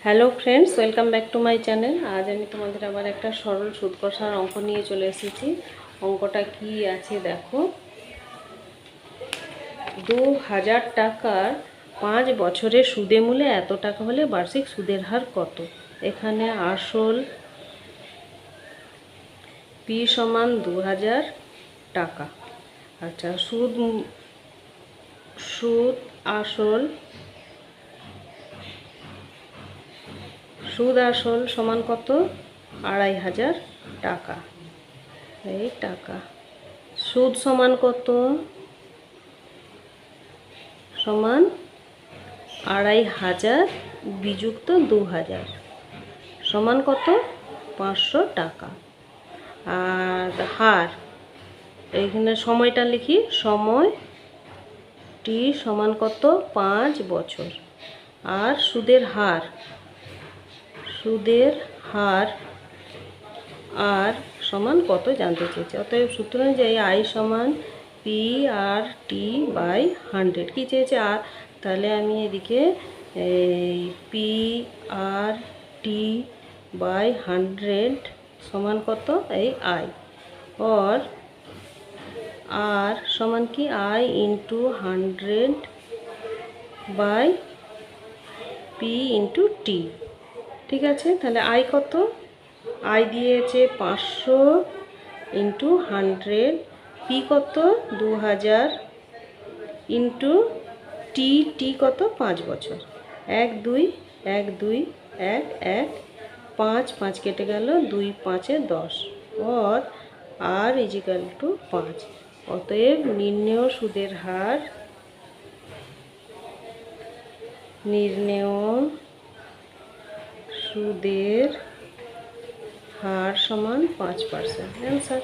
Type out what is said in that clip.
Hello friends, welcome back to my channel. আজ আমি তোমাদের আবার একটা সরল সুদ কষার অঙ্ক নিয়ে চলে এসেছি। অঙ্কটা কি আছে দেখো। 2000 টাকার 5 বছরের সুদে মূলে এত টাকা হলে বার্ষিক সুদের হার কত? এখানে আসল পি সমান 2000 টাকা। আচ্ছা, সুদ সুদ আসল সমান কত? 2500 টাকা। এই টাকা সুদ সমান কত? সমান 2500 বিযুক্ত 2000 সমান কত? 500 টাকা। আর হার, এইখানে সময়টা লিখি, সময় টি সমান কত? 5 বছর। আর সুদের হার আর সমান কত জানতে চেয়েছে। অতএব সূত্র অনুযায়ী আই সমান পি আর টি বাই 100। কী চেয়েছে? আর তাহলে আমি এদিকে এই পি আর টি বাই 100 সমান কত? এই আই। और আর সমান কি? I into 100 by P into T. ঠিক আছে, তাহলে আই কত? আই দিয়েছে 500 ইন্টু 100, পি কত? 2000 ইন্টু টি কত? 5 বছর। 1 2 1 2 1 1 5 5 কেটে গেল, 2 5 10 और আর ইজিক্যাল টু 5। অতএব নির্ণেয় সুদের হার সমান 5%। অ্যান্সার।